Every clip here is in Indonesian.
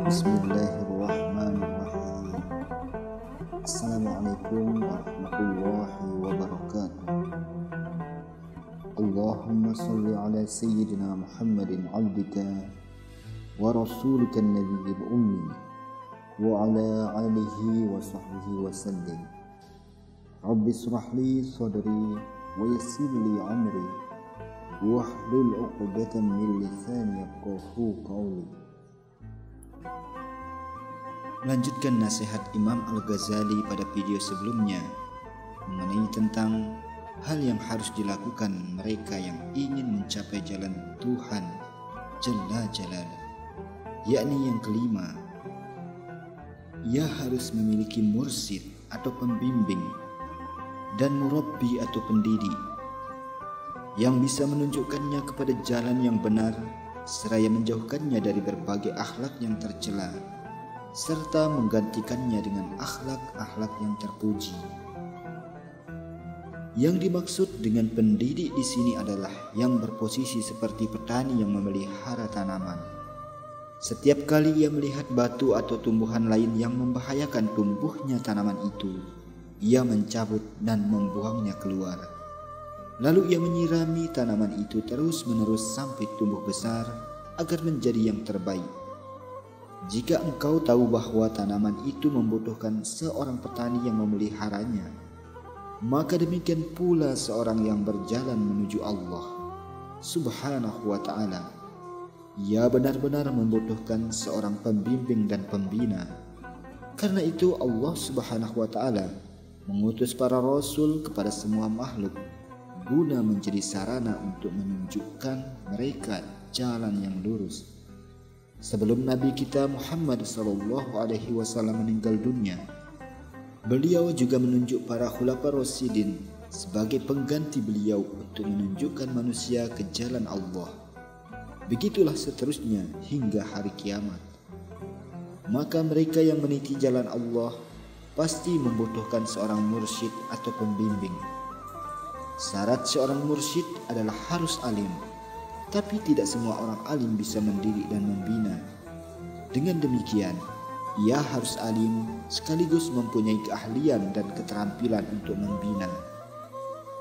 Bismillahirrahmanirrahim. Assalamualaikum warahmatullahi wabarakatuh. Allahumma salli ala sayyidina Muhammadin abdika wa rasulika nabiyil ummi wa ala alihi wa sahbihi wa sallim. Rabbi israh li sadri wa yassir li amri wahlul 'uqdatam min lisani yafqahu qawli. Melanjutkan nasihat Imam Al-Ghazali pada video sebelumnya mengenai tentang hal yang harus dilakukan mereka yang ingin mencapai jalan Tuhan Jalla Jalaluh, yakni yang kelima, ia harus memiliki mursyid atau pembimbing dan murabbi atau pendidik yang bisa menunjukkannya kepada jalan yang benar seraya menjauhkannya dari berbagai akhlak yang tercela serta menggantikannya dengan akhlak-akhlak yang terpuji. Yang dimaksud dengan pendidik di sini adalah yang berposisi seperti petani yang memelihara tanaman. Setiap kali ia melihat batu atau tumbuhan lain yang membahayakan tumbuhnya tanaman itu, ia mencabut dan membuangnya keluar. Lalu ia menyirami tanaman itu terus-menerus sampai tumbuh besar agar menjadi yang terbaik. Jika engkau tahu bahwa tanaman itu membutuhkan seorang petani yang memeliharanya, maka demikian pula seorang yang berjalan menuju Allah Subhanahu wa ta'ala. Ia benar-benar membutuhkan seorang pembimbing dan pembina. Karena itu Allah Subhanahu wa ta'ala mengutus para rasul kepada semua makhluk guna menjadi sarana untuk menunjukkan mereka jalan yang lurus. Sebelum Nabi kita Muhammad SAW meninggal dunia, beliau juga menunjuk para khulafa rasyidin sebagai pengganti beliau untuk menunjukkan manusia ke jalan Allah. Begitulah seterusnya hingga hari kiamat. Maka mereka yang meniti jalan Allah pasti membutuhkan seorang mursyid atau pembimbing. Syarat seorang mursyid adalah harus alim. Tapi tidak semua orang alim bisa mendidik dan membina. Dengan demikian, ia harus alim sekaligus mempunyai keahlian dan keterampilan untuk membina.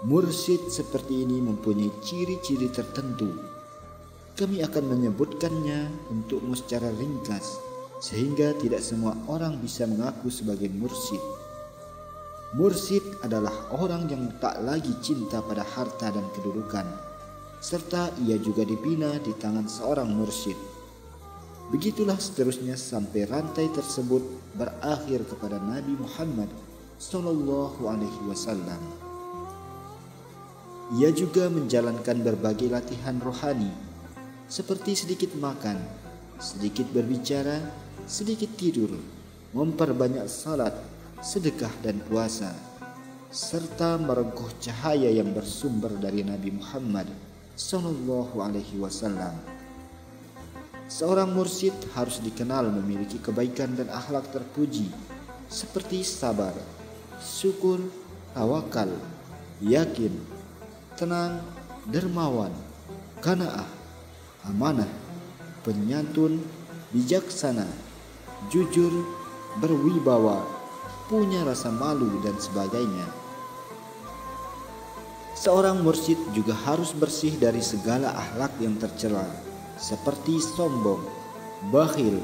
Mursyid seperti ini mempunyai ciri-ciri tertentu. Kami akan menyebutkannya untukmu secara ringkas, sehingga tidak semua orang bisa mengaku sebagai mursyid. Mursyid adalah orang yang tak lagi cinta pada harta dan kedudukan, serta ia juga dibina di tangan seorang mursyid. Begitulah seterusnya sampai rantai tersebut berakhir kepada Nabi Muhammad SAW. Ia juga menjalankan berbagai latihan rohani seperti sedikit makan, sedikit berbicara, sedikit tidur, memperbanyak salat, sedekah dan puasa, serta merengkuh cahaya yang bersumber dari Nabi Muhammad SAW. Seorang mursyid harus dikenal memiliki kebaikan dan akhlak terpuji seperti sabar, syukur, tawakal, yakin, tenang, dermawan, qanaah, amanah, penyantun, bijaksana, jujur, berwibawa, punya rasa malu dan sebagainya. Seorang mursyid juga harus bersih dari segala akhlak yang tercela seperti sombong, bakhil,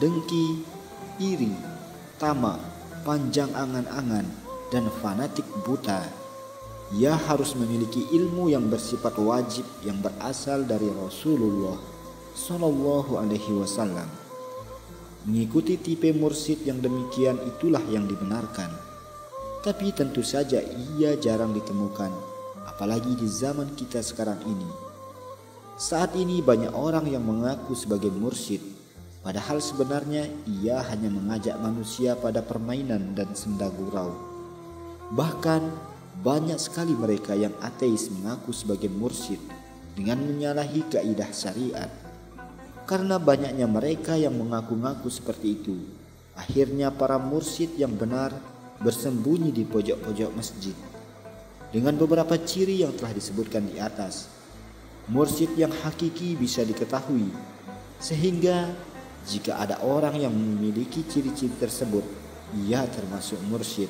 dengki, iri, tamak, panjang angan-angan, dan fanatik buta. Ia harus memiliki ilmu yang bersifat wajib yang berasal dari Rasulullah SAW. Mengikuti tipe mursyid yang demikian itulah yang dibenarkan. Tapi tentu saja ia jarang ditemukan, apalagi di zaman kita sekarang ini. Saat ini banyak orang yang mengaku sebagai mursyid, padahal sebenarnya ia hanya mengajak manusia pada permainan dan senda gurau. Bahkan banyak sekali mereka yang ateis mengaku sebagai mursyid dengan menyalahi kaidah syariat. Karena banyaknya mereka yang mengaku-ngaku seperti itu, akhirnya para mursyid yang benar bersembunyi di pojok-pojok masjid. Dengan beberapa ciri yang telah disebutkan di atas, mursyid yang hakiki bisa diketahui, sehingga jika ada orang yang memiliki ciri-ciri tersebut, ia termasuk mursyid.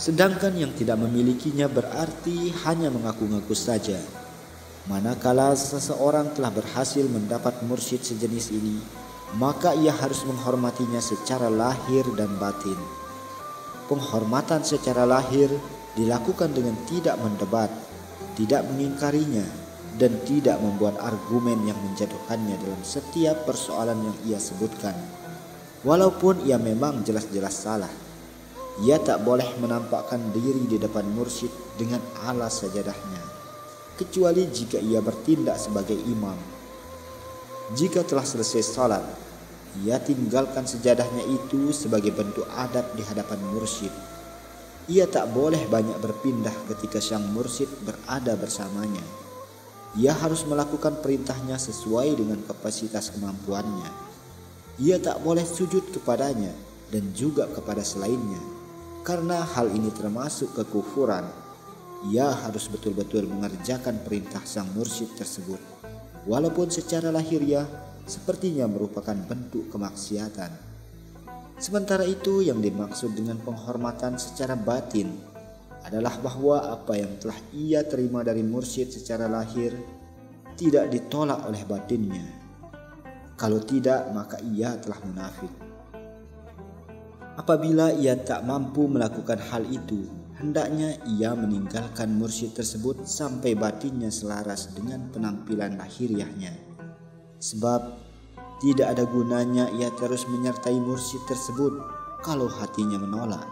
Sedangkan yang tidak memilikinya berarti hanya mengaku-ngaku saja. Manakala seseorang telah berhasil mendapat mursyid sejenis ini, maka ia harus menghormatinya secara lahir dan batin. Penghormatan secara lahir dilakukan dengan tidak mendebat, tidak mengingkarinya, dan tidak membuat argumen yang menjatuhkannya dalam setiap persoalan yang ia sebutkan. Walaupun ia memang jelas-jelas salah, ia tak boleh menampakkan diri di depan mursyid dengan alas sajadahnya, kecuali jika ia bertindak sebagai imam. Jika telah selesai salat, ia tinggalkan sajadahnya itu sebagai bentuk adab di hadapan mursyid. Ia tak boleh banyak berpindah ketika sang mursyid berada bersamanya. Ia harus melakukan perintahnya sesuai dengan kapasitas kemampuannya. Ia tak boleh sujud kepadanya dan juga kepada selainnya, karena hal ini termasuk kekufuran. Ia harus betul-betul mengerjakan perintah sang mursyid tersebut, walaupun secara lahiriah sepertinya merupakan bentuk kemaksiatan. Sementara itu, yang dimaksud dengan penghormatan secara batin adalah bahwa apa yang telah ia terima dari mursyid secara lahir tidak ditolak oleh batinnya. Kalau tidak, maka ia telah munafik. Apabila ia tak mampu melakukan hal itu, hendaknya ia meninggalkan mursyid tersebut sampai batinnya selaras dengan penampilan lahiriahnya. Sebab tidak ada gunanya ia terus menyertai mursyid tersebut kalau hatinya menolak.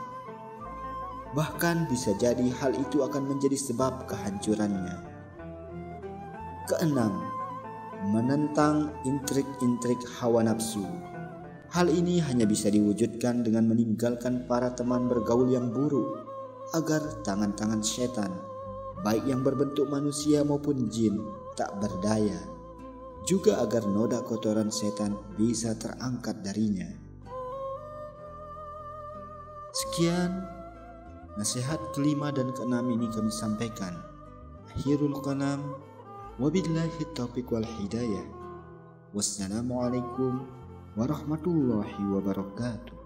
Bahkan bisa jadi hal itu akan menjadi sebab kehancurannya. Keenam, menentang intrik-intrik hawa nafsu. Hal ini hanya bisa diwujudkan dengan meninggalkan para teman bergaul yang buruk, agar tangan-tangan setan, baik yang berbentuk manusia maupun jin, tak berdaya. Juga agar noda kotoran setan bisa terangkat darinya. Sekian nasihat kelima dan keenam ini kami sampaikan. Akhirul kalam, wabillahi taufiq wal hidayah. Wassalamualaikum warahmatullahi wabarakatuh.